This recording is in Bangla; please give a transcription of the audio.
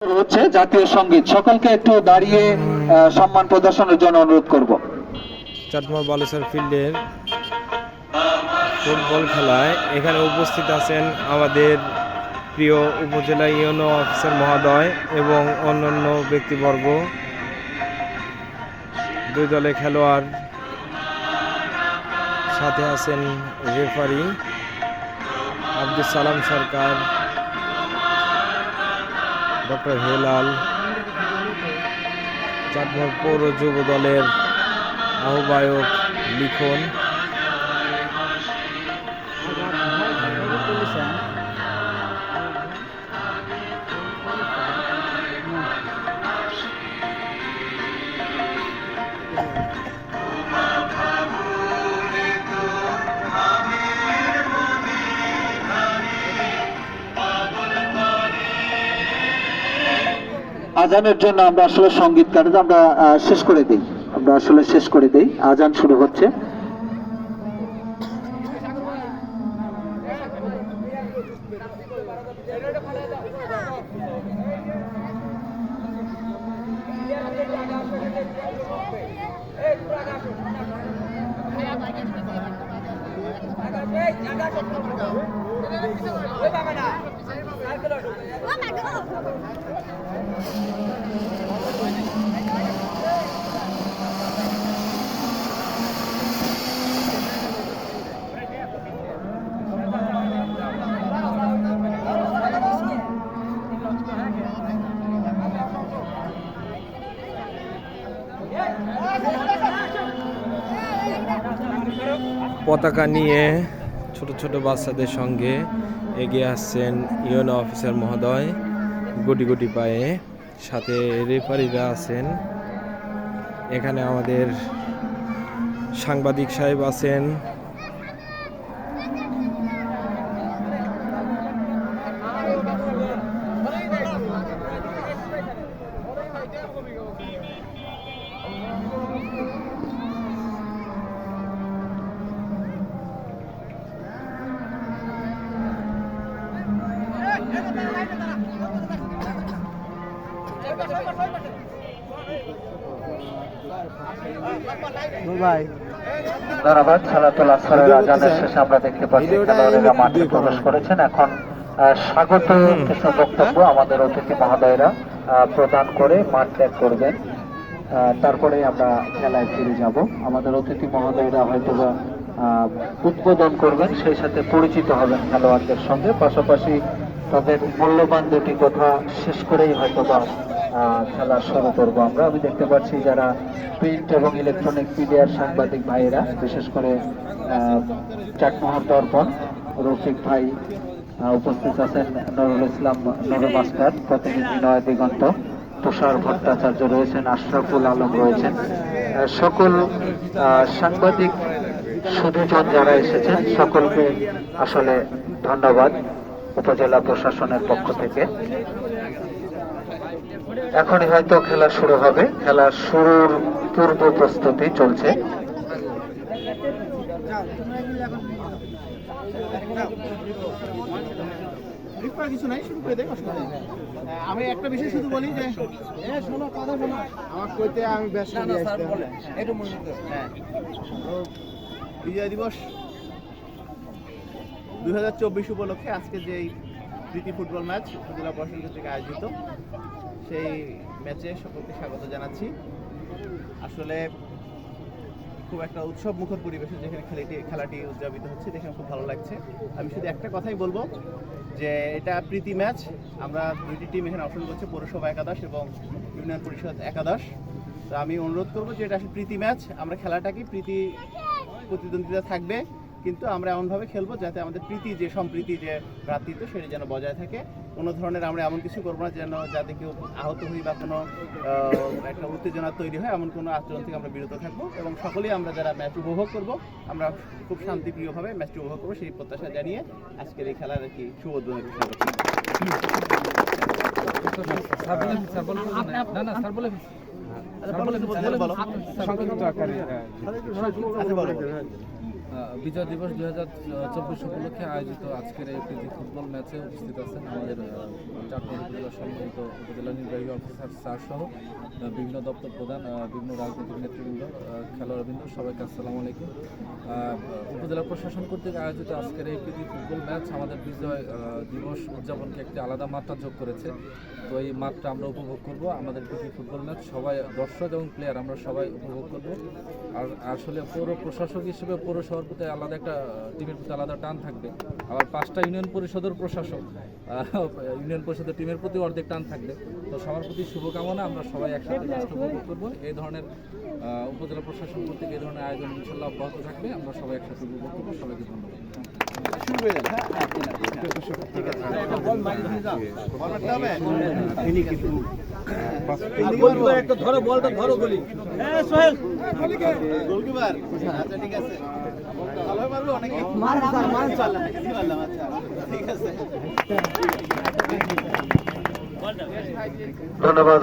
হচ্ছে জাতীয় সঙ্গীত। সকলকে একটু দাঁড়িয়ে সম্মান প্রদর্শনের জন্য অনুরোধ করব। চাটমোহর বালুচর ফিল্ডের ফুটবল খেলায় এখানে উপস্থিত আছেন আমাদের প্রিয় উপজেলা ইউনো অফিসার মহোদয় এবং অন্যান্য ব্যক্তিবর্গ, দুই দলের খেলোয়াড়, সাথে আছেন রেফারি আব্দুল সালাম সরকার, ডক্টর হেলাল, চাটমোহর পৌর যুব দলের আহ্বায়ক লিখন। আজানের জন্য আমরা আসলে সঙ্গীত কাটে আমরা শেষ করে দেই। আজান শুরু হচ্ছে। পতাকা নিয়ে ছোট ছোট বাচ্চাদের সঙ্গে এগিয়ে আসছেন ইউনো অফিসার মহোদয় গুটি গুটি পায়ে, সাথে রেফারিরা আছেন। এখানে আমাদের সাংবাদিক সাহেব আছেন। ধন্যবাদ। সালাতুল আসরের আজানের শেষে আমরা দেখতে পাচ্ছি খেলোয়াড়েরা মাঠে প্রবেশ করেছেন। এখন স্বাগত কিছু বক্তব্য আমাদের অতিথি মহোদয়রা প্রদান করে মাঠ ত্যাগ করবেন। তারপরে আমরা খেলায় ফিরে যাব। আমাদের অতিথি মহোদয়রা হয়তো উদ্বোধন করবেন, সেই সাথে পরিচিত হবেন খেলোয়াড়দের সঙ্গে, পাশাপাশি তাদের মূল্যবান দুটি কথা শেষ করেই হয়তো খেলা শুরু করবো আমরা। আমি দেখতে পাচ্ছি যারা প্রিন্ট এবং ইলেকট্রনিক মিডিয়ার সাংবাদিক ভাইয়েরা, বিশেষ করে চাটমোহর দর্পণ, রফিক ভাই উপস্থিত আছেন, নুরুল ইসলাম নুরু মাস্টার, প্রতিনিধি নয় দিগন্ত, তুষার ভট্টাচার্য রয়েছেন, আশরাফুল আলম রয়েছেন, সকল সাংবাদিক সুধীজন যারা এসেছেন সকলকে আসলে ধন্যবাদ উপজেলা প্রশাসনের পক্ষ থেকে। এখনই হয়তো খেলা শুরু হবে। খেলা শুরুর পূর্ব প্রস্তুতি চলছে। কিছু নাই, শুরু করে দেখ। আমি একটা বিষয় শুধু বলি যে শোনো কথা শোনো আমার কইতে আমি ব্যস্ত বিজয় দিবস 2024 উপলক্ষে আজকে যে প্রীতি ফুটবল ম্যাচ উপজেলা প্রশাসন কর্তৃক আয়োজিত, সেই ম্যাচে সকলকে স্বাগত জানাচ্ছি। আসলে খুব একটা উৎসব মুখর পরিবেশে যেখানে খেলাটি উদযাপিত হচ্ছে দেখে খুব ভালো লাগছে। আমি শুধু একটা কথাই বলবো যে এটা প্রীতি ম্যাচ। আমরা দুইটি টিম এখানে অংশগ্রহণ করছে, পৌরসভা একাদশ এবং ইউনিয়ন পরিষদ একাদশ। তো আমি অনুরোধ করবো যে এটা আসলে প্রীতি ম্যাচ, আমরা খেলাটাকে প্রীতি প্রতিদ্বন্দ্বিতা থাকবে, কিন্তু আমরা এমনভাবে খেলবো যাতে আমাদের প্রীতি যে সম্প্রীতি যে ভ্রাতৃত্ব সেটা যেন বজায় থাকে। কোনো ধরনের আমরা এমন কিছু করবো না যেন যাতে কেউ আহত হই বা কোনো একটা উত্তেজনা তৈরি হয়, এমন কোনো আচরণ থেকে আমরা বিরত থাকবো এবং সকলেই আমরা যারা ম্যাচ উপভোগ করব আমরা খুব শান্তিপ্রিয়ভাবে ম্যাচটি উপভোগ করবো, সেই প্রত্যাশা জানিয়ে আজকের এই খেলার আর কি শুভ উদ্বোধন ঘোষণা করছি। বিজয় দিবস 2024 উপলক্ষে আয়োজিত আজকের এই প্রীতি ফুটবল ম্যাচে উপস্থিত আছেন আমাদের চাটমোহর উপজেলা সম্মানিত উপজেলা নির্বাহী অফিসার স্যার সহ বিভিন্ন দপ্তর প্রধান, বিভিন্ন রাজনৈতিক নেতৃবৃন্দ, খেলোয়াড়বৃন্দ, সবাইকে আসসালামু আলাইকুম। উপজেলা প্রশাসন কর্তৃক আয়োজিত আজকের এই প্রীতি ফুটবল ম্যাচ আমাদের বিজয় দিবস উদযাপনকে একটি আলাদা মাত্রা যোগ করেছে। তো এই মাত্রা আমরা উপভোগ করব। আমাদের প্রীতি ফুটবল ম্যাচ সবাই দর্শক এবং প্লেয়ার আমরা সবাই উপভোগ করব। আর আসলে পৌর প্রশাসক হিসেবে পৌরসভার প্রতি আলাদা একটা টিমের প্রতি আলাদা টান থাকবে। আবার 5টা ইউনিয়ন পরিষদের প্রশাসক, ইউনিয়ন পরিষদের টিমের প্রতি অর্ধেক টান থাকবে। তো সবার প্রতি শুভকামনা, আমরা সবাই একসাথে ম্যাচটা উপভোগ করবো। এই ধরনের উপজেলা প্রশাসন কর্তৃক এই ধরনের আয়োজন ইনশাল্লাহ অব্যাহত থাকবে। আমরা সবাই একসাথে উপভোগ করবো। সবাইকে ধন্যবাদ। ধন্যবাদ।